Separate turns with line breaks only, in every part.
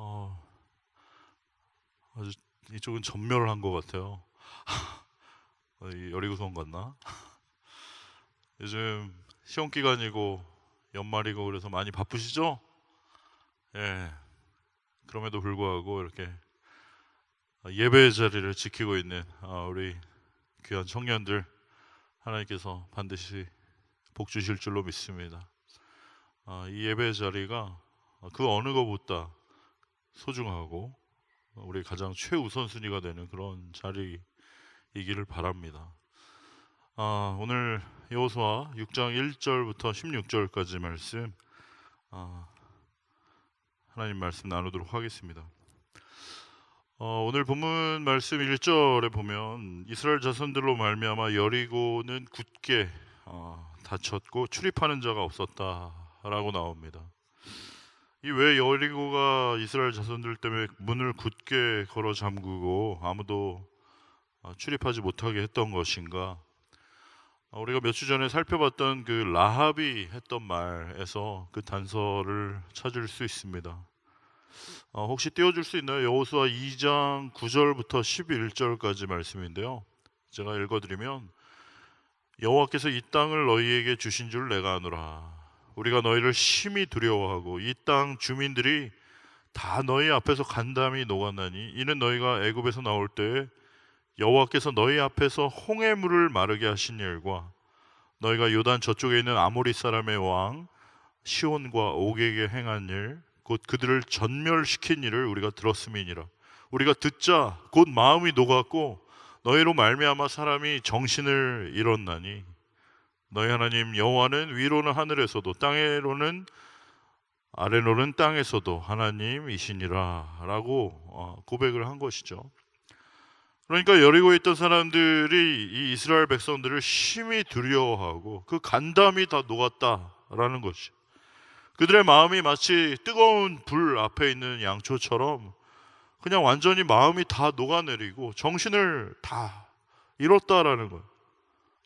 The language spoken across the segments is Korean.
어, 아주 이쪽은 전멸한 것 같아요. 이 여리고성 같나? 요즘 시험 기간이고 연말이고 그래서 많이 바쁘시죠? 예. 그럼에도 불구하고 이렇게 예배의 자리를 지키고 있는 우리 귀한 청년들 하나님께서 반드시 복 주실 줄로 믿습니다. 이 예배의 자리가 그 어느 것보다 소중하고 우리 가장 최우선순위가 되는 그런 자리이기를 바랍니다. 오늘 여호수아 6장 1절부터 16절까지 말씀 하나님 말씀 나누도록 하겠습니다. 오늘 본문 말씀 1절에 보면 이스라엘 자손들로 말미암아 여리고는 굳게 닫혔고 출입하는 자가 없었다라고 나옵니다. 이 왜 여리고가 이스라엘 자손들 때문에 문을 굳게 걸어 잠그고 아무도 출입하지 못하게 했던 것인가? 우리가 몇 주 전에 살펴봤던 그 라합이 했던 말에서 그 단서를 찾을 수 있습니다. 혹시 띄워줄 수 있나요? 여호수아 2장 9절부터 11절까지 말씀인데요. 제가 읽어드리면 여호와께서 이 땅을 너희에게 주신 줄 내가 아노라. 우리가 너희를 심히 두려워하고 이 땅 주민들이 다 너희 앞에서 간담이 녹았나니 이는 너희가 애굽에서 나올 때에 여호와께서 너희 앞에서 홍해물을 마르게 하신 일과 너희가 요단 저쪽에 있는 아모리 사람의 왕 시온과 옥에게 행한 일 곧 그들을 전멸시킨 일을 우리가 들었음이니라. 우리가 듣자 곧 마음이 녹았고 너희로 말미암아 사람이 정신을 잃었나니 너희 하나님 여호와는 위로는 하늘에서도 아래로는 땅에서도 하나님이시니라 라고 고백을 한 것이죠. 그러니까 여리고에 있던 사람들이 이 이스라엘 백성들을 심히 두려워하고 그 간담이 다 녹았다라는 것이, 그들의 마음이 마치 뜨거운 불 앞에 있는 양초처럼 그냥 완전히 마음이 다 녹아내리고 정신을 다 잃었다라는 거예요.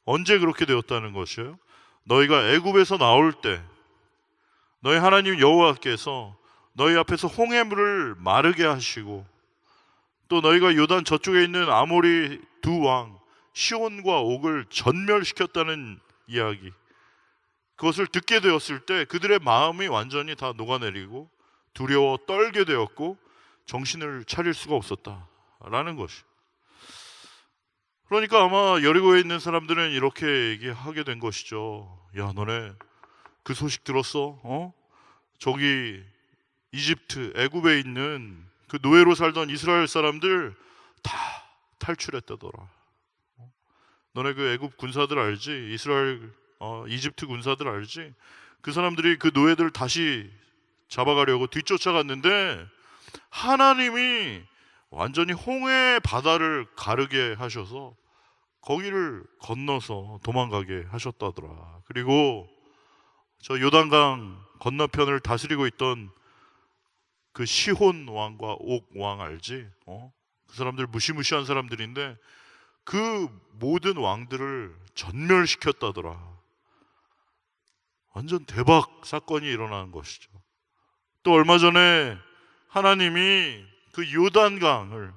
언제 그렇게 되었다는 것이에요? 너희가 애굽에서 나올 때 너희 하나님 여호와께서 너희 앞에서 홍해물을 마르게 하시고 또 너희가 요단 저쪽에 있는 아모리 두 왕 시온과 옥을 전멸시켰다는 이야기, 그것을 듣게 되었을 때 그들의 마음이 완전히 다 녹아내리고 두려워 떨게 되었고 정신을 차릴 수가 없었다라는 것이. 그러니까 아마 여리고에 있는 사람들은 이렇게 얘기하게 된 것이죠. 야, 너네 그 소식 들었어? 저기 이집트 애굽에 있는 그 노예로 살던 이스라엘 사람들 다 탈출했다더라. 너네 그 애굽 군사들 알지? 이집트 군사들 알지? 그 사람들이 그 노예들 다시 잡아가려고 뒤쫓아갔는데 하나님이 완전히 홍해 바다를 가르게 하셔서 거기를 건너서 도망가게 하셨다더라. 그리고 저 요단강 건너편을 다스리고 있던 그 시혼 왕과 옥 왕 알지? 그 사람들 무시무시한 사람들인데 그 모든 왕들을 전멸시켰다더라. 완전 대박 사건이 일어나는 것이죠. 또 얼마 전에 하나님이 그 요단강을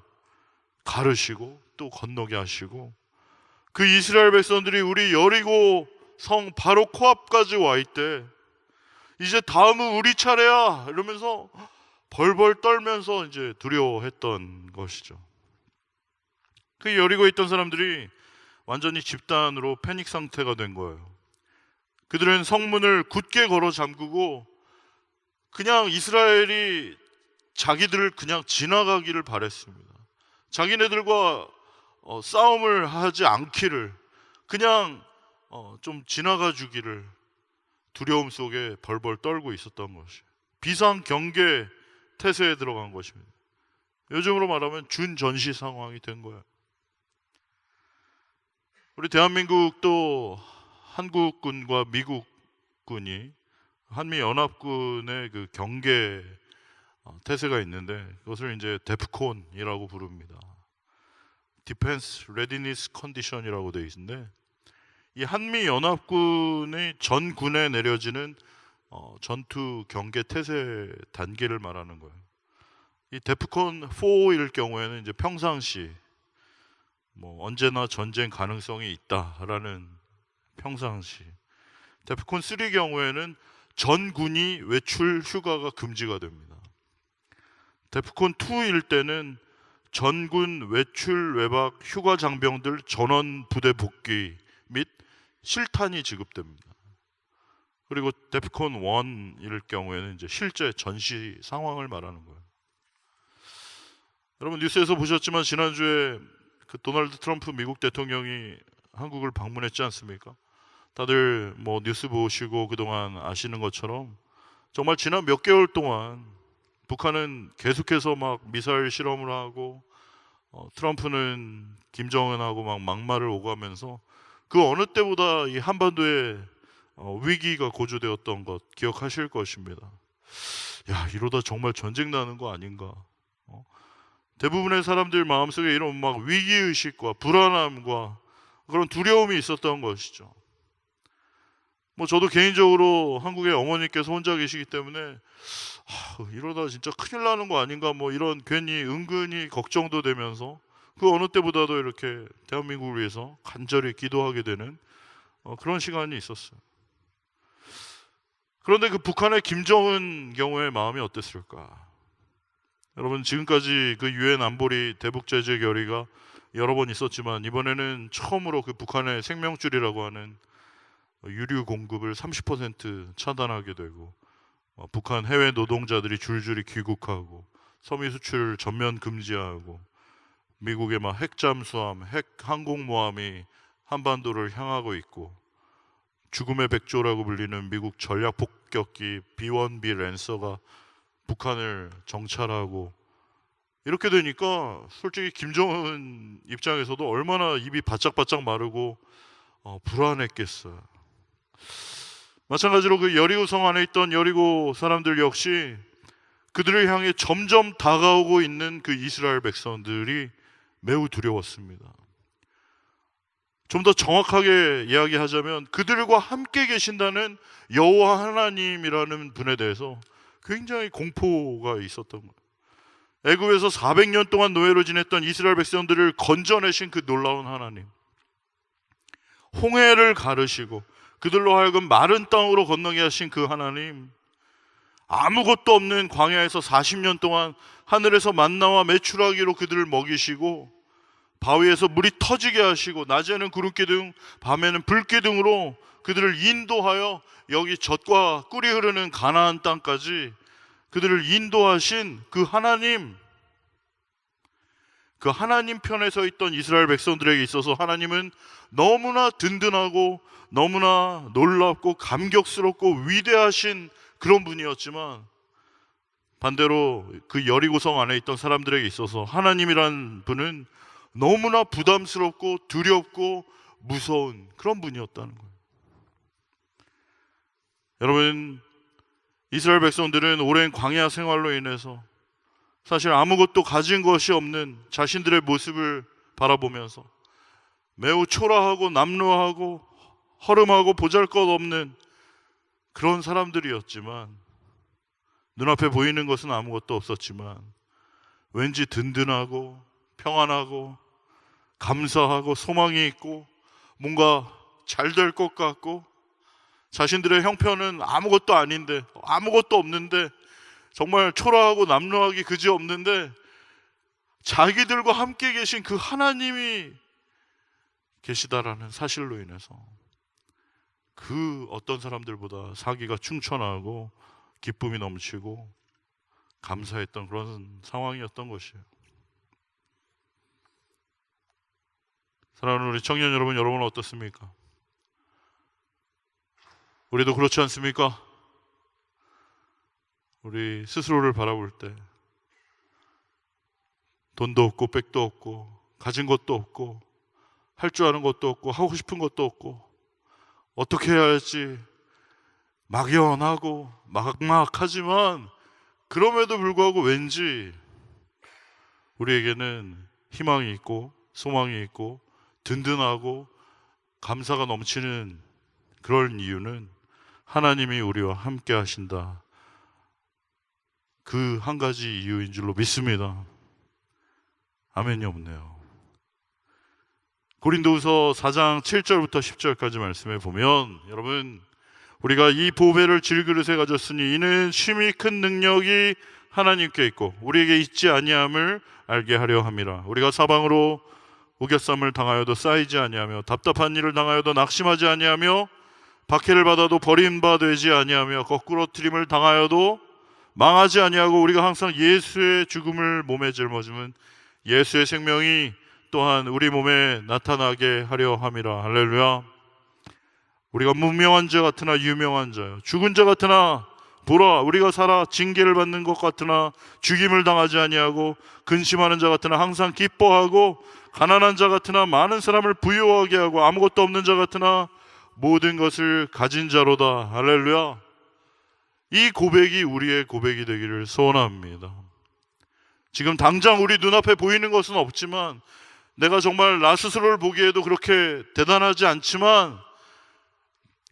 가르시고 또 건너게 하시고 그 이스라엘 백성들이 우리 여리고 성 바로 코앞까지 와 있대. 이제 다음은 우리 차례야 이러면서 벌벌 떨면서 이제 두려워했던 것이죠. 그 여리고에 있던 사람들이 완전히 집단으로 패닉 상태가 된 거예요. 그들은 성문을 굳게 걸어 잠그고 그냥 이스라엘이 자기들을 그냥 지나가기를 바랬습니다. 자기네들과 싸움을 하지 않기를, 그냥 좀 지나가 주기를 두려움 속에 벌벌 떨고 있었던 것이 비상경계 태세에 들어간 것입니다. 요즘으로 말하면 준전시 상황이 된 거예요. 우리 대한민국도 한국군과 미국군이 한미연합군의 그 경계 태세가 있는데 그것을 이제 데프콘이라고 부릅니다. 디펜스 레디니스 컨디션이라고 되어 있는데 이 한미연합군의 전군에 내려지는 전투 경계 태세 단계를 말하는 거예요. 이 데프콘 4일 경우에는 이제 평상시 뭐 언제나 전쟁 가능성이 있다라는 평상시. 데프콘 3 경우에는 전군이 외출 휴가가 금지가 됩니다. 데프콘 2일 때는 전군 외출 외박 휴가 장병들 전원 부대 복귀 및 실탄이 지급됩니다. 그리고 데프콘 1일 경우에는 이제 실제 전시 상황을 말하는 거예요. 여러분 뉴스에서 보셨지만 지난주에 그 도널드 트럼프 미국 대통령이 한국을 방문했지 않습니까? 다들 뭐 뉴스 보시고 그동안 아시는 것처럼 정말 지난 몇 개월 동안 북한은 계속해서 막 미사일 실험을 하고 트럼프는 김정은하고 막 막말을 오가면서 그 어느 때보다 이 한반도에 위기가 고조되었던 것 기억하실 것입니다. 야, 이러다 정말 전쟁 나는 거 아닌가? 대부분의 사람들 마음속에 이런 막 위기의식과 불안함과 그런 두려움이 있었던 것이죠. 뭐 저도 개인적으로 한국의 어머니께서 혼자 계시기 때문에 이러다 진짜 큰일 나는 거 아닌가 뭐 이런 괜히 은근히 걱정도 되면서 그 어느 때보다도 이렇게 대한민국을 위해서 간절히 기도하게 되는 그런 시간이 있었어요. 그런데 그 북한의 김정은 경우의 마음이 어땠을까? 여러분 지금까지 그 유엔 안보리 대북 제재 결의가 여러 번 있었지만 이번에는 처음으로 그 북한의 생명줄이라고 하는 유류 공급을 30% 차단하게 되고 북한 해외 노동자들이 줄줄이 귀국하고 섬유 수출 전면 금지하고 미국의 막 핵잠수함, 핵 항공모함이 한반도를 향하고 있고 죽음의 백조라고 불리는 미국 전략 폭격기 B-1B 랜서가 북한을 정찰하고 이렇게 되니까 솔직히 김정은 입장에서도 얼마나 입이 바짝바짝 마르고 불안했겠어요. 마찬가지로 그 여리고성 안에 있던 여리고 사람들 역시 그들을 향해 점점 다가오고 있는 그 이스라엘 백성들이 매우 두려웠습니다. 좀 더 정확하게 이야기하자면 그들과 함께 계신다는 여호와 하나님이라는 분에 대해서 굉장히 공포가 있었던 거예요. 애굽에서 400년 동안 노예로 지냈던 이스라엘 백성들을 건져내신 그 놀라운 하나님, 홍해를 가르시고 그들로 하여금 마른 땅으로 건너게 하신 그 하나님, 아무것도 없는 광야에서 40년 동안 하늘에서 만나와 메추라기로 그들을 먹이시고 바위에서 물이 터지게 하시고 낮에는 구름기둥 밤에는 불기둥으로 그들을 인도하여 여기 젖과 꿀이 흐르는 가나안 땅까지 그들을 인도하신 그 하나님, 그 하나님 편에 서 있던 이스라엘 백성들에게 있어서 하나님은 너무나 든든하고 너무나 놀랍고 감격스럽고 위대하신 그런 분이었지만 반대로 그 여리고성 안에 있던 사람들에게 있어서 하나님이란 분은 너무나 부담스럽고 두렵고 무서운 그런 분이었다는 거예요. 여러분, 이스라엘 백성들은 오랜 광야 생활로 인해서 사실 아무것도 가진 것이 없는 자신들의 모습을 바라보면서 매우 초라하고 남루하고 허름하고 보잘것없는 그런 사람들이었지만 눈앞에 보이는 것은 아무것도 없었지만 왠지 든든하고 평안하고 감사하고 소망이 있고 뭔가 잘 될 것 같고 자신들의 형편은 아무것도 아닌데 아무것도 없는데 정말 초라하고 남루하기 그지없는데 자기들과 함께 계신 그 하나님이 계시다라는 사실로 인해서 그 어떤 사람들보다 사기가 충천하고 기쁨이 넘치고 감사했던 그런 상황이었던 것이에요. 사랑하는 우리 청년 여러분, 여러분은 어떻습니까? 우리도 그렇지 않습니까? 우리 스스로를 바라볼 때 돈도 없고 백도 없고 가진 것도 없고 할 줄 아는 것도 없고 하고 싶은 것도 없고 어떻게 해야 할지 막연하고 막막하지만 그럼에도 불구하고 왠지 우리에게는 희망이 있고 소망이 있고 든든하고 감사가 넘치는 그런 이유는 하나님이 우리와 함께 하신다. 그 한 가지 이유인 줄로 믿습니다. 아멘이 없네요. 고린도후서 4장 7절부터 10절까지 말씀해 보면, 여러분, 우리가 이 보배를 질그릇에 가졌으니 이는 심히 큰 능력이 하나님께 있고 우리에게 있지 아니함을 알게 하려 함이라. 우리가 사방으로 우겨쌈을 당하여도 쌓이지 아니하며 답답한 일을 당하여도 낙심하지 아니하며 박해를 받아도 버림바 되지 아니하며 거꾸로 트림을 당하여도 망하지 아니하고 우리가 항상 예수의 죽음을 몸에 짊어지면 예수의 생명이 또한 우리 몸에 나타나게 하려 함이라. 할렐루야. 우리가 무명한 자 같으나 유명한 자요, 죽은 자 같으나 보라 우리가 살아 징계를 받는 것 같으나 죽임을 당하지 아니하고 근심하는 자 같으나 항상 기뻐하고 가난한 자 같으나 많은 사람을 부유하게 하고 아무것도 없는 자 같으나 모든 것을 가진 자로다. 할렐루야. 이 고백이 우리의 고백이 되기를 소원합니다. 지금 당장 우리 눈앞에 보이는 것은 없지만, 내가 정말 나 스스로를 보기에도 그렇게 대단하지 않지만,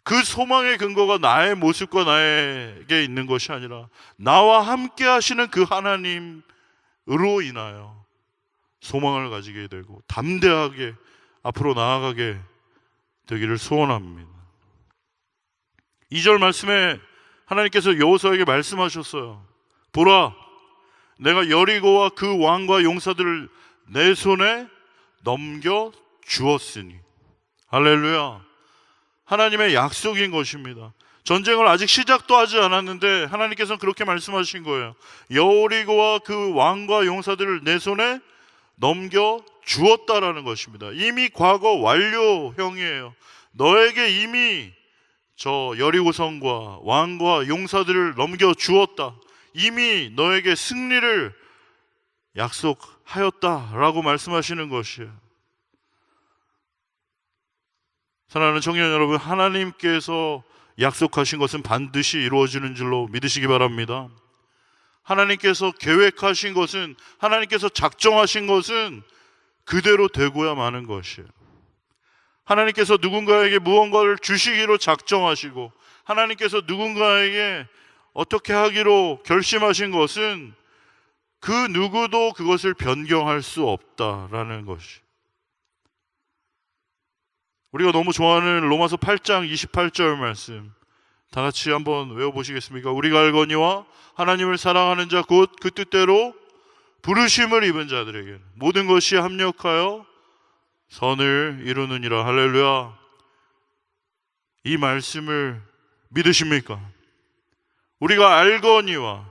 그 소망의 근거가 나의 모습과 나에게 있는 것이 아니라 나와 함께 하시는 그 하나님으로 인하여 소망을 가지게 되고 담대하게 앞으로 나아가게 되기를 소원합니다. 2절 말씀에 하나님께서 여호수아에게 말씀하셨어요. 보라, 내가 여리고와 그 왕과 용사들을 내 손에 넘겨 주었으니. 할렐루야. 하나님의 약속인 것입니다. 전쟁을 아직 시작도 하지 않았는데 하나님께서는 그렇게 말씀하신 거예요. 여리고와 그 왕과 용사들을 내 손에 넘겨 주었다라는 것입니다. 이미 과거 완료형이에요. 너에게 이미 저 여리고성과 왕과 용사들을 넘겨 주었다. 이미 너에게 승리를 약속하였다라고 말씀하시는 것이에요. 사랑하는 청년 여러분, 하나님께서 약속하신 것은 반드시 이루어지는 줄로 믿으시기 바랍니다. 하나님께서 계획하신 것은, 하나님께서 작정하신 것은 그대로 되고야 마는 것이에요. 하나님께서 누군가에게 무언가를 주시기로 작정하시고 하나님께서 누군가에게 어떻게 하기로 결심하신 것은 그 누구도 그것을 변경할 수 없다라는 것이. 우리가 너무 좋아하는 로마서 8장 28절 말씀 다 같이 한번 외워보시겠습니까? 우리가 알거니와 하나님을 사랑하는 자 곧 그 뜻대로 부르심을 입은 자들에게 모든 것이 합력하여 선을 이루느니라. 할렐루야. 이 말씀을 믿으십니까? 우리가 알거니와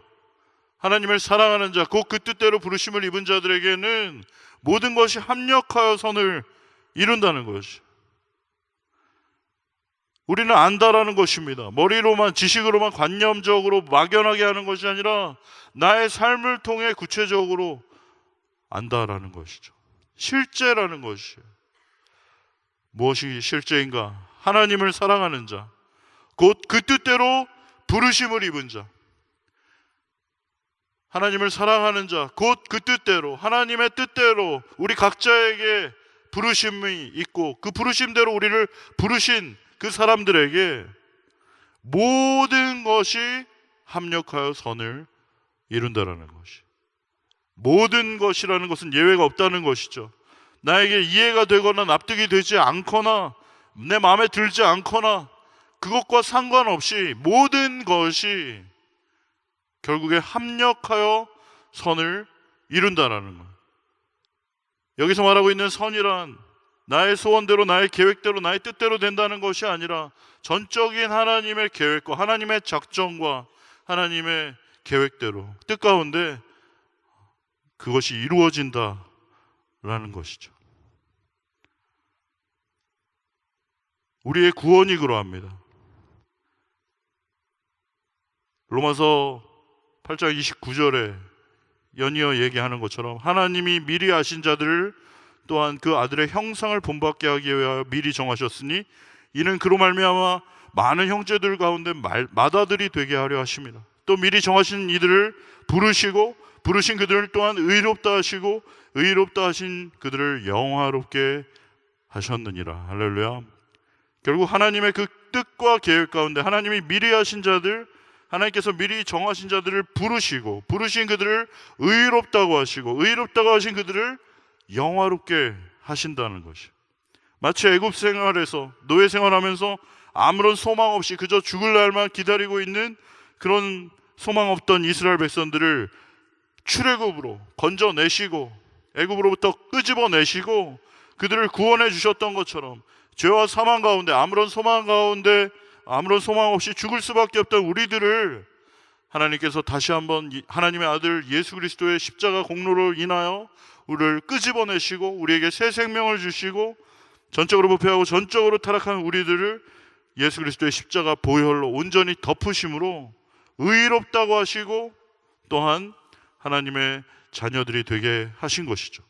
하나님을 사랑하는 자 곧 그 뜻대로 부르심을 입은 자들에게는 모든 것이 합력하여 선을 이룬다는 것이. 우리는 안다라는 것입니다. 머리로만, 지식으로만, 관념적으로 막연하게 하는 것이 아니라 나의 삶을 통해 구체적으로 안다라는 것이죠. 실제라는 것이에요. 무엇이 실제인가? 하나님을 사랑하는 자, 곧 그 뜻대로 부르심을 입은 자. 하나님을 사랑하는 자, 곧 그 뜻대로, 하나님의 뜻대로 우리 각자에게 부르심이 있고 그 부르심대로 우리를 부르신 그 사람들에게 모든 것이 합력하여 선을 이룬다라는 것이. 모든 것이라는 것은 예외가 없다는 것이죠. 나에게 이해가 되거나 납득이 되지 않거나 내 마음에 들지 않거나 그것과 상관없이 모든 것이 결국에 합력하여 선을 이룬다라는 것. 여기서 말하고 있는 선이란 나의 소원대로, 나의 계획대로, 나의 뜻대로 된다는 것이 아니라 전적인 하나님의 계획과 하나님의 작정과 하나님의 계획대로 뜻 가운데 그것이 이루어진다라는 것이죠. 우리의 구원이 그러합니다. 로마서 8장 29절에 연이어 얘기하는 것처럼 하나님이 미리 아신 자들을 또한 그 아들의 형상을 본받게 하기 위하여 미리 정하셨으니 이는 그로 말미암아 많은 형제들 가운데 맏아들이 되게 하려 하심이라. 또 미리 정하신 이들을 부르시고 부르신 그들을 또한 의롭다 하시고 의롭다 하신 그들을 영화롭게 하셨느니라. 할렐루야. 결국 하나님의 그 뜻과 계획 가운데 하나님이 미리 하신 자들, 하나님께서 미리 정하신 자들을 부르시고 부르신 그들을 의롭다고 하시고 의롭다고 하신 그들을 영화롭게 하신다는 것이에요. 마치 애굽 생활에서 노예 생활하면서 아무런 소망 없이 그저 죽을 날만 기다리고 있는 그런 소망 없던 이스라엘 백성들을 출애굽으로 건져내시고 애굽으로부터 끄집어내시고 그들을 구원해 주셨던 것처럼 죄와 사망 가운데 아무런 소망 없이 죽을 수밖에 없던 우리들을 하나님께서 다시 한번 하나님의 아들 예수 그리스도의 십자가 공로로 인하여 우리를 끄집어내시고 우리에게 새 생명을 주시고 전적으로 부패하고 전적으로 타락한 우리들을 예수 그리스도의 십자가 보혈로 온전히 덮으심으로 의롭다고 하시고 또한 하나님의 자녀들이 되게 하신 것이죠.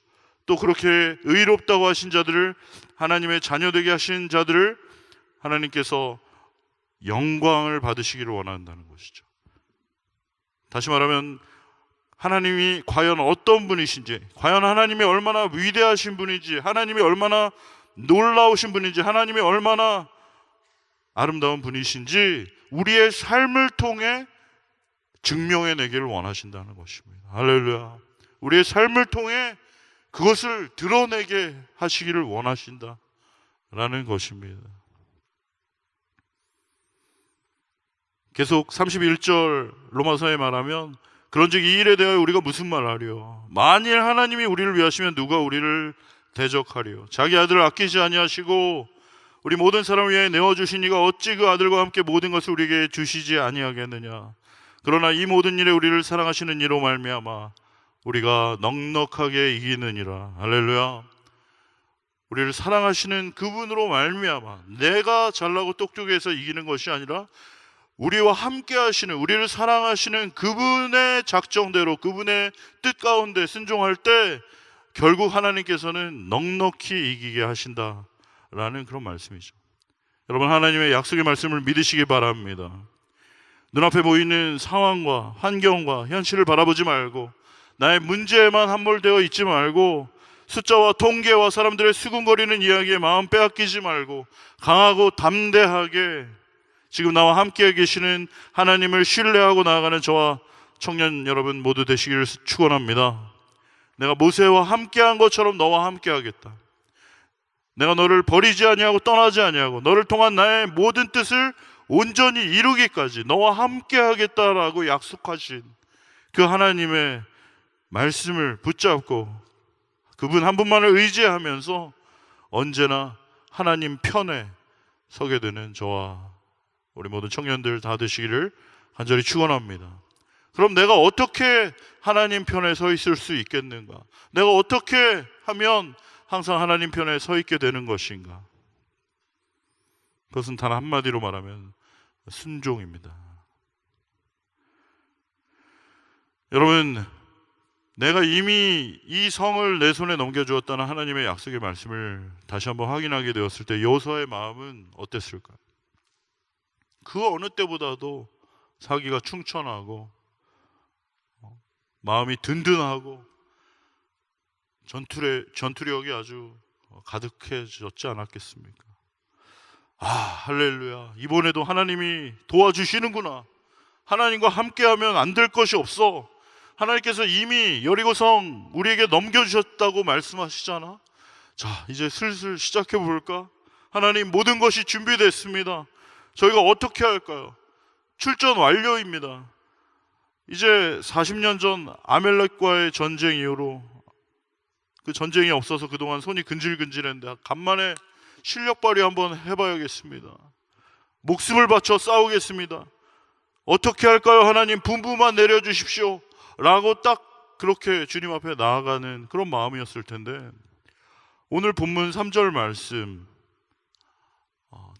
또 그렇게 의롭다고 하신 자들을 하나님의 자녀 되게 하신 자들을 하나님께서 영광을 받으시기를 원한다는 것이죠. 다시 말하면 하나님이 과연 어떤 분이신지, 과연 하나님이 얼마나 위대하신 분인지, 하나님이 얼마나 놀라우신 분인지, 하나님이 얼마나 아름다운 분이신지 우리의 삶을 통해 증명해내기를 원하신다는 것입니다. 할렐루야. 우리의 삶을 통해 그것을 드러내게 하시기를 원하신다라는 것입니다. 계속 31절 로마서에 말하면 그런즉 이 일에 대하여 우리가 무슨 말하리요? 만일 하나님이 우리를 위하시면 누가 우리를 대적하리요? 자기 아들을 아끼지 아니하시고 우리 모든 사람을 위해 내어주신 이가 어찌 그 아들과 함께 모든 것을 우리에게 주시지 아니하겠느냐? 그러나 이 모든 일에 우리를 사랑하시는 이로 말미암아 우리가 넉넉하게 이기느니라. 할렐루야. 우리를 사랑하시는 그분으로 말미암아 내가 잘나고 똑똑해서 이기는 것이 아니라 우리와 함께 하시는, 우리를 사랑하시는 그분의 작정대로 그분의 뜻 가운데 순종할 때 결국 하나님께서는 넉넉히 이기게 하신다라는 그런 말씀이죠. 여러분, 하나님의 약속의 말씀을 믿으시기 바랍니다. 눈앞에 보이는 상황과 환경과 현실을 바라보지 말고 나의 문제에만 함몰되어 있지 말고 숫자와 통계와 사람들의 수군거리는 이야기에 마음 빼앗기지 말고 강하고 담대하게 지금 나와 함께 계시는 하나님을 신뢰하고 나아가는 저와 청년 여러분 모두 되시기를 축원합니다. 내가 모세와 함께한 것처럼 너와 함께하겠다. 내가 너를 버리지 아니하고 떠나지 아니하고 너를 통한 나의 모든 뜻을 온전히 이루기까지 너와 함께하겠다라고 약속하신 그 하나님의 말씀을 붙잡고 그분 한 분만을 의지하면서 언제나 하나님 편에 서게 되는 저와 우리 모든 청년들 다 되시기를 간절히 축원합니다. 그럼 내가 어떻게 하나님 편에 서 있을 수 있겠는가? 내가 어떻게 하면 항상 하나님 편에 서 있게 되는 것인가? 그것은 단 한마디로 말하면 순종입니다. 여러분, 내가 이미 이 성을 내 손에 넘겨주었다는 하나님의 약속의 말씀을 다시 한번 확인하게 되었을 때 여호수아의 마음은 어땠을까요? 그 어느 때보다도 사기가 충천하고 마음이 든든하고 전투력이 아주 가득해졌지 않았겠습니까? 아, 할렐루야. 이번에도 하나님이 도와주시는구나. 하나님과 함께하면 안 될 것이 없어. 하나님께서 이미 여리고성 우리에게 넘겨주셨다고 말씀하시잖아. 자, 이제 슬슬 시작해 볼까? 하나님, 모든 것이 준비됐습니다. 저희가 어떻게 할까요? 출전 완료입니다. 이제 40년 전 아멜렉과의 전쟁 이후로 그 전쟁이 없어서 그동안 손이 근질근질했는데 간만에 실력 발휘 한번 해봐야겠습니다. 목숨을 바쳐 싸우겠습니다. 어떻게 할까요? 하나님, 분부만 내려주십시오 라고 딱 그렇게 주님 앞에 나아가는 그런 마음이었을 텐데 오늘 본문 3절 말씀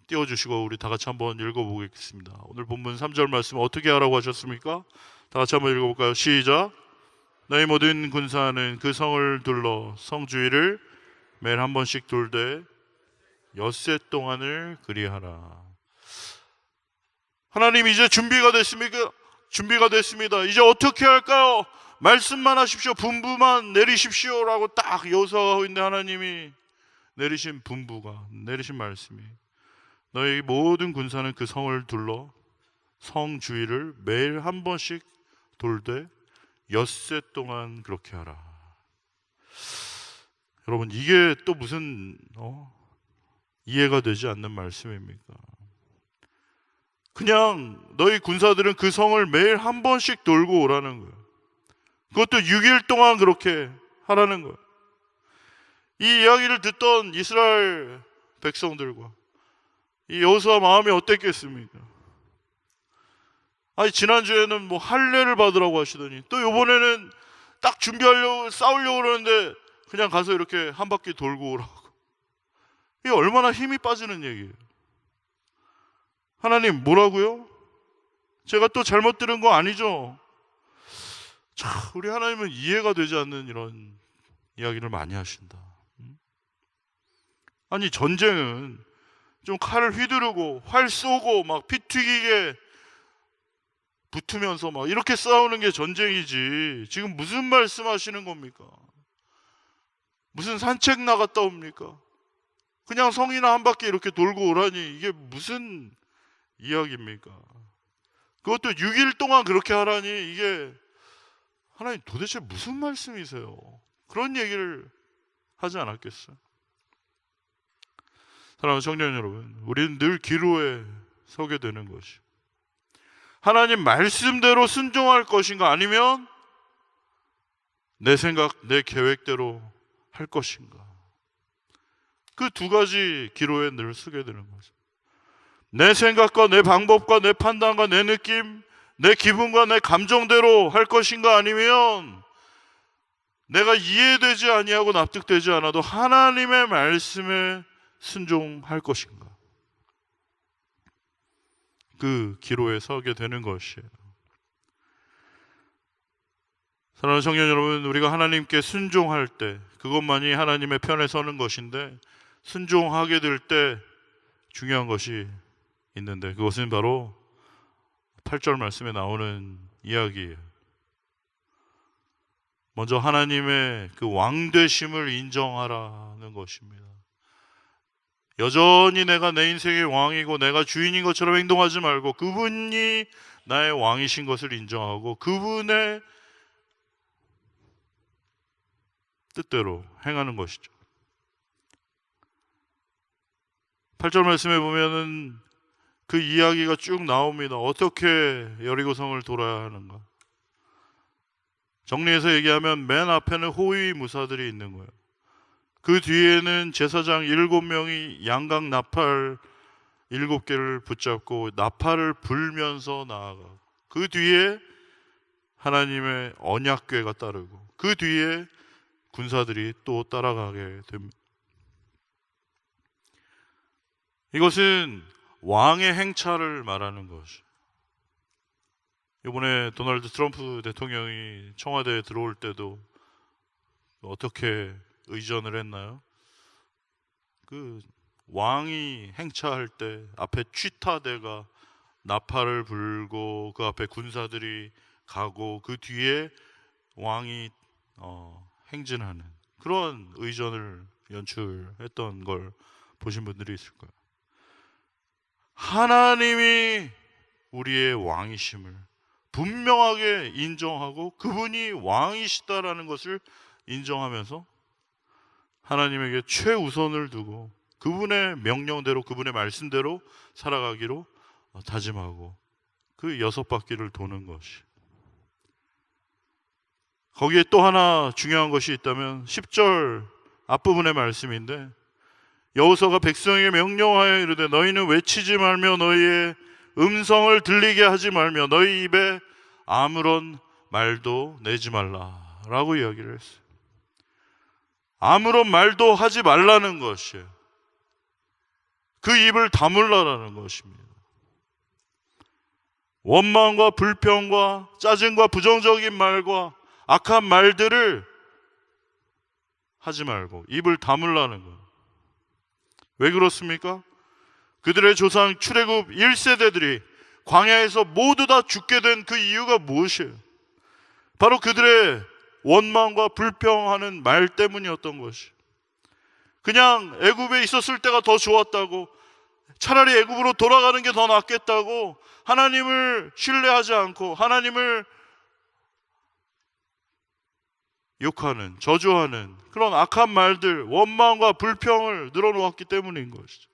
띄워주시고 우리 다 같이 한번 읽어보겠습니다. 오늘 본문 3절 말씀 어떻게 하라고 하셨습니까? 다 같이 한번 읽어볼까요? 시작. 너희 모든 군사는 그 성을 둘러 성 주위를 매일 한 번씩 돌되 엿새 동안을 그리하라. 하나님, 이제 준비가 됐습니까? 준비가 됐습니다. 이제 어떻게 할까요? 말씀만 하십시오. 분부만 내리십시오 라고 딱 여호수아가 하고 있는데 하나님이 내리신 분부가, 내리신 말씀이 너희 모든 군사는 그 성을 둘러 성 주위를 매일 한 번씩 돌되 엿새 동안 그렇게 하라. 여러분, 이게 또 무슨 이해가 되지 않는 말씀입니까? 그냥 너희 군사들은 그 성을 매일 한 번씩 돌고 오라는 거예요. 그것도 6일 동안 그렇게 하라는 거예요. 이 이야기를 듣던 이스라엘 백성들과 이 여호수아 마음이 어땠겠습니까? 아니, 지난주에는 뭐 할례를 받으라고 하시더니 또 이번에는 딱 준비하려고 싸우려고 그러는데 그냥 가서 이렇게 한 바퀴 돌고 오라고. 이게 얼마나 힘이 빠지는 얘기예요. 하나님, 뭐라고요? 제가 또 잘못 들은 거 아니죠? 참, 우리 하나님은 이해가 되지 않는 이런 이야기를 많이 하신다. 아니, 전쟁은 좀 칼을 휘두르고 활 쏘고 막 피 튀기게 붙으면서 막 이렇게 싸우는 게 전쟁이지, 지금 무슨 말씀하시는 겁니까? 무슨 산책 나갔다 옵니까? 그냥 성이나 한 바퀴 이렇게 돌고 오라니, 이게 무슨 이야기입니까? 그것도 6일 동안 그렇게 하라니, 이게 하나님 도대체 무슨 말씀이세요? 그런 얘기를 하지 않았겠어요? 사랑하는 청년 여러분, 우리는 늘 기로에 서게 되는 것이, 하나님 말씀대로 순종할 것인가, 아니면 내 생각, 내 계획대로 할 것인가. 그 두 가지 기로에 늘 서게 되는 거죠. 내 생각과 내 방법과 내 판단과 내 느낌, 내 기분과 내 감정대로 할 것인가, 아니면 내가 이해되지 아니하고 납득되지 않아도 하나님의 말씀에 순종할 것인가. 그 기로에 서게 되는 것이에요. 사랑하는 청년 여러분, 우리가 하나님께 순종할 때 그것만이 하나님의 편에 서는 것인데, 순종하게 될 때 중요한 것이 있는데, 그것은 바로 8절 말씀에 나오는 이야기예요. 먼저 하나님의 그 왕되심을 인정하라는 것입니다. 여전히 내가 내 인생의 왕이고 내가 주인인 것처럼 행동하지 말고 그분이 나의 왕이신 것을 인정하고 그분의 뜻대로 행하는 것이죠. 8절 말씀에 보면은 그 이야기가 쭉 나옵니다. 어떻게 여리고성을 돌아야 하는가. 정리해서 얘기하면 맨 앞에는 호위무사들이 있는 거예요. 그 뒤에는 제사장 7명이 양각 나팔 7개를 붙잡고 나팔을 불면서 나아가고, 그 뒤에 하나님의 언약궤가 따르고, 그 뒤에 군사들이 또 따라가게 됩니다. 이것은 왕의 행차를 말하는 것이죠. 이번에 도널드 트럼프 대통령이 청와대에 들어올 때도 어떻게 의전을 했나요? 그 왕이 행차할 때 앞에 취타대가 나팔을 불고 그 앞에 군사들이 가고 그 뒤에 왕이 행진하는 그런 의전을 연출했던 걸 보신 분들이 있을 거예요. 하나님이 우리의 왕이심을 분명하게 인정하고 그분이 왕이시다라는 것을 인정하면서 하나님에게 최우선을 두고 그분의 명령대로, 그분의 말씀대로 살아가기로 다짐하고 그 6바퀴를 도는 것이. 거기에 또 하나 중요한 것이 있다면 10절 앞부분의 말씀인데, 여호수아가 백성에게 명령하여 이르되 너희는 외치지 말며 너희의 음성을 들리게 하지 말며 너희 입에 아무런 말도 내지 말라라고 이야기를 했어요. 아무런 말도 하지 말라는 것이에요. 그 입을 다물라라는 것입니다. 원망과 불평과 짜증과 부정적인 말과 악한 말들을 하지 말고 입을 다물라는 거예요. 왜 그렇습니까? 그들의 조상 출애굽 1세대들이 광야에서 모두 다 죽게 된 그 이유가 무엇이에요? 바로 그들의 원망과 불평하는 말 때문이었던 것이. 그냥 애굽에 있었을 때가 더 좋았다고, 차라리 애굽으로 돌아가는 게 더 낫겠다고 하나님을 신뢰하지 않고 하나님을 욕하는, 저주하는 그런 악한 말들, 원망과 불평을 늘어놓았기 때문인 것이죠.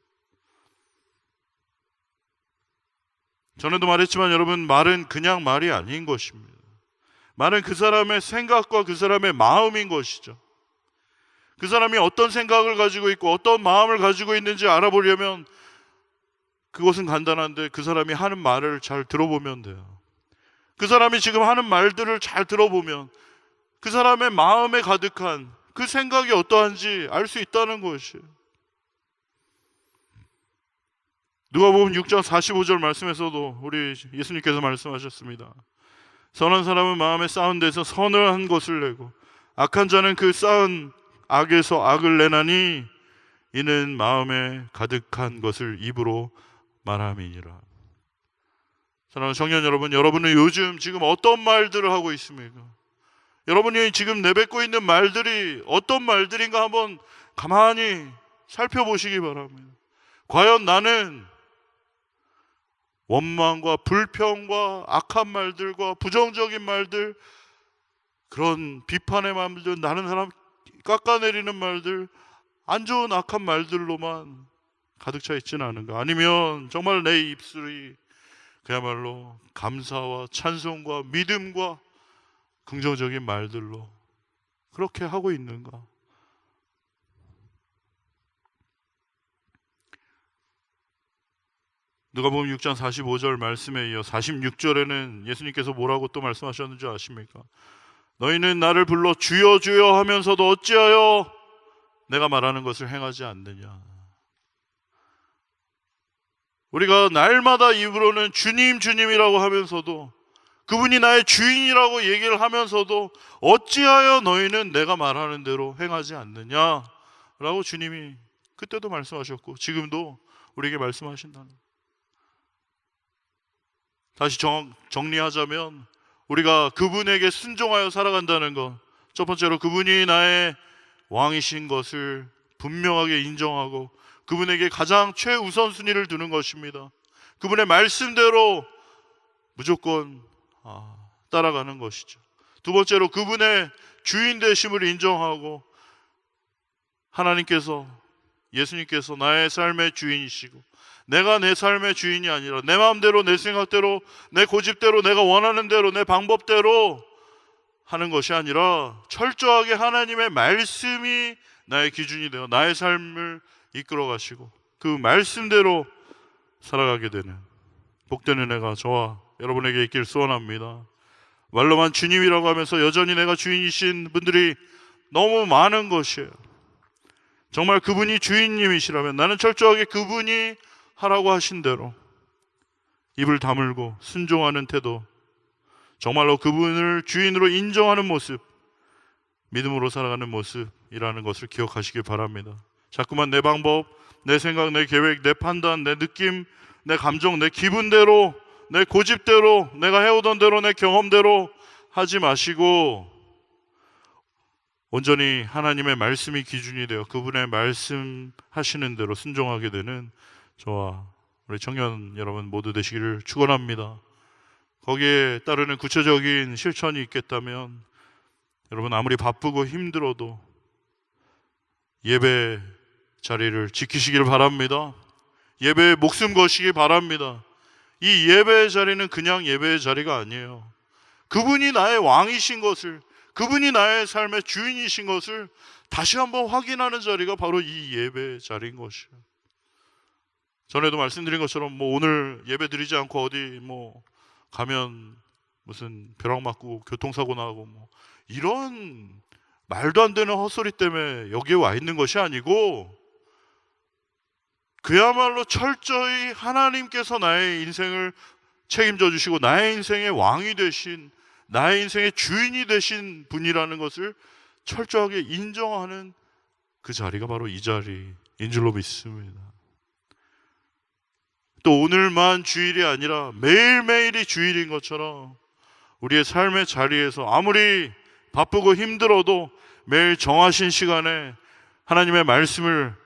전에도 말했지만 여러분, 말은 그냥 말이 아닌 것입니다. 말은 그 사람의 생각과 그 사람의 마음인 것이죠. 그 사람이 어떤 생각을 가지고 있고 어떤 마음을 가지고 있는지 알아보려면 그것은 간단한데 그 사람이 하는 말을 잘 들어보면 돼요. 그 사람이 지금 하는 말들을 잘 들어보면 그 사람의 마음에 가득한 그 생각이 어떠한지 알 수 있다는 것이에요. 누가복음 6장 45절 말씀에서도 우리 예수님께서 말씀하셨습니다. 선한 사람은 마음에 쌓은 데서 선한 것을 내고 악한 자는 그 쌓은 악에서 악을 내나니 이는 마음에 가득한 것을 입으로 말함이니라. 사랑하는 청년 여러분, 여러분은 요즘 지금 어떤 말들을 하고 있습니까? 여러분이 지금 내뱉고 있는 말들이 어떤 말들인가 한번 가만히 살펴보시기 바랍니다. 과연 나는 원망과 불평과 악한 말들과 부정적인 말들, 그런 비판의 말들, 나는 사람 깎아내리는 말들, 안 좋은 악한 말들로만 가득 차 있지는 않은가? 아니면 정말 내 입술이 그야말로 감사와 찬송과 믿음과 긍정적인 말들로 그렇게 하고 있는가? 누가복음 6장 45절 말씀에 이어 46절에는 예수님께서 뭐라고 또 말씀하셨는지 아십니까? 너희는 나를 불러 주여 주여 하면서도 어찌하여 내가 말하는 것을 행하지 않느냐. 우리가 날마다 입으로는 주님 주님이라고 하면서도 그분이 나의 주인이라고 얘기를 하면서도 어찌하여 너희는 내가 말하는 대로 행하지 않느냐 라고 주님이 그때도 말씀하셨고 지금도 우리에게 말씀하신다는 거예요. 다시 정리하자면 우리가 그분에게 순종하여 살아간다는 것, 첫 번째로 그분이 나의 왕이신 것을 분명하게 인정하고 그분에게 가장 최우선순위를 두는 것입니다. 그분의 말씀대로 무조건 따라가는 것이죠. 두 번째로 그분의 주인 되심을 인정하고 하나님께서, 예수님께서 나의 삶의 주인이시고 내가 내 삶의 주인이 아니라 내 마음대로, 내 생각대로, 내 고집대로, 내가 원하는 대로, 내 방법대로 하는 것이 아니라 철저하게 하나님의 말씀이 나의 기준이 되어 나의 삶을 이끌어 가시고 그 말씀대로 살아가게 되는 복된 은혜가 저와 여러분에게 있길 소원합니다. 말로만 주님이라고 하면서 여전히 내가 주인이신 분들이 너무 많은 것이에요. 정말 그분이 주인님이시라면 나는 철저하게 그분이 하라고 하신 대로 입을 다물고 순종하는 태도, 정말로 그분을 주인으로 인정하는 모습, 믿음으로 살아가는 모습이라는 것을 기억하시기 바랍니다. 자꾸만 내 방법, 내 생각, 내 계획, 내 판단, 내 느낌, 내 감정, 내 기분대로, 내 고집대로, 내가 해오던 대로, 내 경험대로 하지 마시고 온전히 하나님의 말씀이 기준이 되어 그분의 말씀하시는 대로 순종하게 되는 저와 우리 청년 여러분 모두 되시기를 축원합니다. 거기에 따르는 구체적인 실천이 있겠다면 여러분 아무리 바쁘고 힘들어도 예배 자리를 지키시길 바랍니다. 예배에 목숨 거시기 바랍니다. 이 예배의 자리는 그냥 예배의 자리가 아니에요. 그분이 나의 왕이신 것을, 그분이 나의 삶의 주인이신 것을 다시 한번 확인하는 자리가 바로 이 예배의 자리인 것이에요. 전에도 말씀드린 것처럼 오늘 예배 드리지 않고 어디 가면 무슨 벼락 맞고 교통사고 나고 이런 말도 안 되는 헛소리 때문에 여기에 와 있는 것이 아니고 그야말로 철저히 하나님께서 나의 인생을 책임져 주시고 나의 인생의 왕이 되신, 나의 인생의 주인이 되신 분이라는 것을 철저하게 인정하는 그 자리가 바로 이 자리인 줄로 믿습니다. 또 오늘만 주일이 아니라 매일매일이 주일인 것처럼 우리의 삶의 자리에서 아무리 바쁘고 힘들어도 매일 정하신 시간에 하나님의 말씀을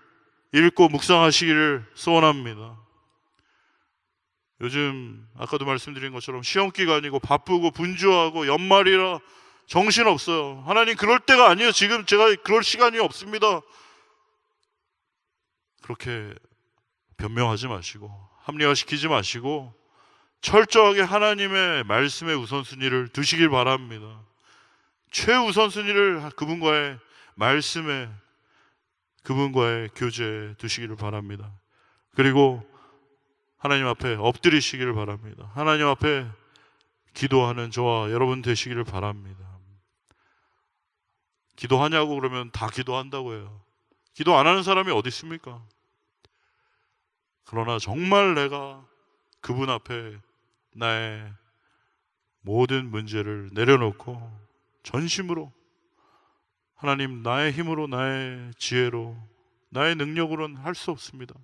읽고 묵상하시기를 소원합니다. 요즘 아까도 말씀드린 것처럼 시험기간이고 바쁘고 분주하고 연말이라 정신없어요. 하나님 그럴 때가 아니에요. 지금 제가 그럴 시간이 없습니다. 그렇게 변명하지 마시고 합리화시키지 마시고 철저하게 하나님의 말씀의 우선순위를 두시길 바랍니다. 최우선순위를 그분과의 말씀에, 그분과의 교제에 두시기를 바랍니다. 그리고 하나님 앞에 엎드리시기를 바랍니다. 하나님 앞에 기도하는 저와 여러분 되시기를 바랍니다. 기도하냐고 그러면 다 기도한다고 해요. 기도 안 하는 사람이 어디 있습니까? 그러나 정말 내가 그분 앞에 나의 모든 문제를 내려놓고 전심으로 하나님, 나의 힘으로, 나의 지혜로, 나의 능력으로는 할 수 없습니다.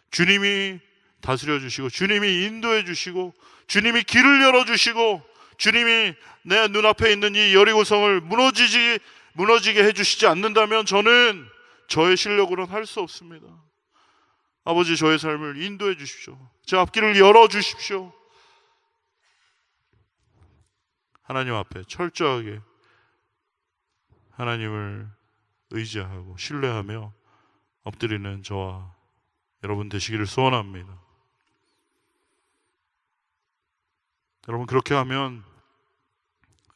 주님이 다스려 주시고 주님이 인도해 주시고 주님이 길을 열어 주시고 주님이 내 눈앞에 있는 이 여리고성을 무너지게 해주시지 않는다면 저는 저의 실력으로는 할 수 없습니다. 아버지, 저의 삶을 인도해 주십시오. 제 앞길을 열어 주십시오. 하나님 앞에 철저하게 하나님을 의지하고 신뢰하며 엎드리는 저와 여러분 되시기를 소원합니다. 여러분, 그렇게 하면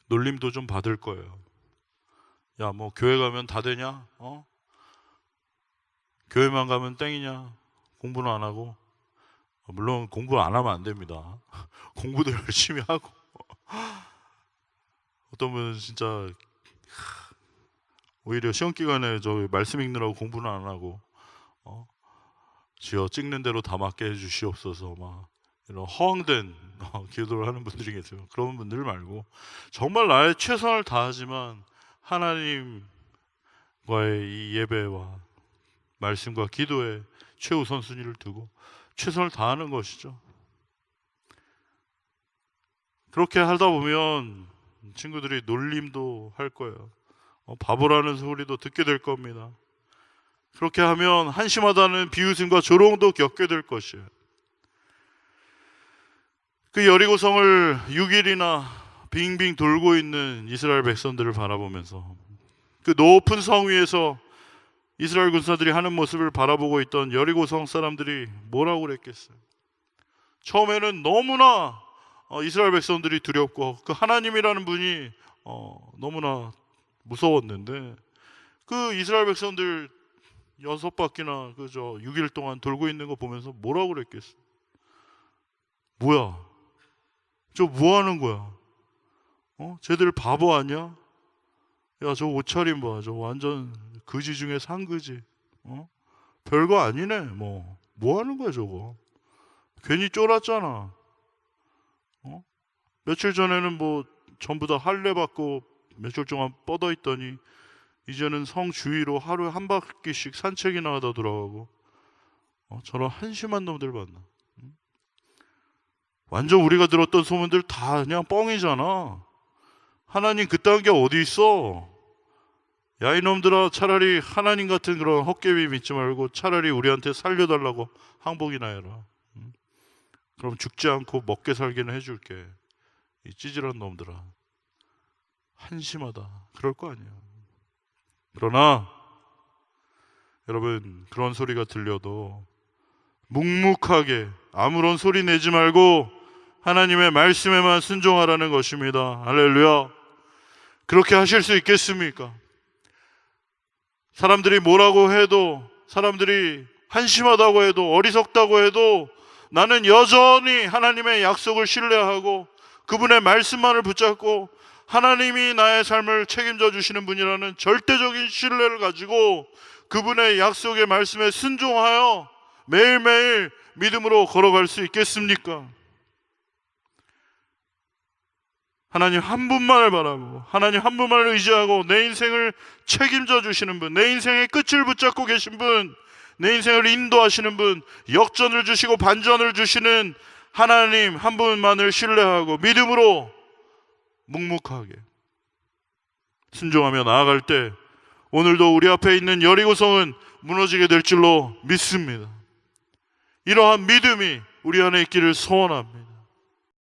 놀림도 좀 받을 거예요. 야, 뭐 교회 가면 다 되냐? 교회만 가면 땡이냐? 공부는 안 하고. 물론 공부 안 하면 안 됩니다. 공부도 열심히 하고. 어떤 분은 진짜 오히려 시험 기간에 저 말씀 읽느라고 공부는 안 하고 주여 찍는 대로 다 맞게 해주시옵소서 막 이런 허황된 기도를 하는 분들이 계세요. 그런 분들 말고 정말 나의 최선을 다하지만 하나님과의 이 예배와 말씀과 기도에 최우선순위를 두고 최선을 다하는 것이죠. 그렇게 하다 보면 친구들이 놀림도 할 거예요. 바보라는 소리도 듣게 될 겁니다. 그렇게 하면 한심하다는 비웃음과 조롱도 겪게 될 것이에요. 그 여리고성을 6일이나 빙빙 돌고 있는 이스라엘 백성들을 바라보면서 그 높은 성 위에서 이스라엘 군사들이 하는 모습을 바라보고 있던 여리고성 사람들이 뭐라고 그랬겠어요? 처음에는 너무나 이스라엘 백성들이 두렵고 그 하나님이라는 분이 너무나 무서웠는데 그 이스라엘 백성들 6바퀴나 그저 6일 동안 돌고 있는 거 보면서 뭐라고 그랬겠어요? 뭐야? 저 뭐 하는 거야? 쟤들 바보 아니야? 야, 저 옷차림 봐. 저 완전 그지 중에 상그지. 별거 아니네. 뭐 하는 거야 저거? 괜히 쫄았잖아. 며칠 전에는 뭐 전부 다 할례 받고 며칠 동안 뻗어 있더니 이제는 성 주위로 하루에 한 바퀴씩 산책이나 하다 돌아가고 저런 한심한 놈들 봤나? 완전 우리가 들었던 소문들 다 그냥 뻥이잖아. 하나님 그딴 게 어디 있어? 야, 이놈들아, 차라리 하나님 같은 그런 헛개비 믿지 말고 차라리 우리한테 살려달라고 항복이나 해라. 그럼 죽지 않고 먹게 살기는 해줄게. 이 찌질한 놈들아, 한심하다 그럴 거 아니야. 그러나 여러분, 그런 소리가 들려도 묵묵하게 아무런 소리 내지 말고 하나님의 말씀에만 순종하라는 것입니다. 할렐루야. 그렇게 하실 수 있겠습니까? 사람들이 뭐라고 해도, 사람들이 한심하다고 해도, 어리석다고 해도 나는 여전히 하나님의 약속을 신뢰하고 그분의 말씀만을 붙잡고 하나님이 나의 삶을 책임져 주시는 분이라는 절대적인 신뢰를 가지고 그분의 약속의 말씀에 순종하여 매일매일 믿음으로 걸어갈 수 있겠습니까? 하나님 한 분만을 바라보고 하나님 한 분만을 의지하고 내 인생을 책임져 주시는 분, 내 인생의 끝을 붙잡고 계신 분, 내 인생을 인도하시는 분, 역전을 주시고 반전을 주시는 하나님 한 분만을 신뢰하고 믿음으로 묵묵하게 순종하며 나아갈 때 오늘도 우리 앞에 있는 여리고성은 무너지게 될 줄로 믿습니다. 이러한 믿음이 우리 안에 있기를 소원합니다.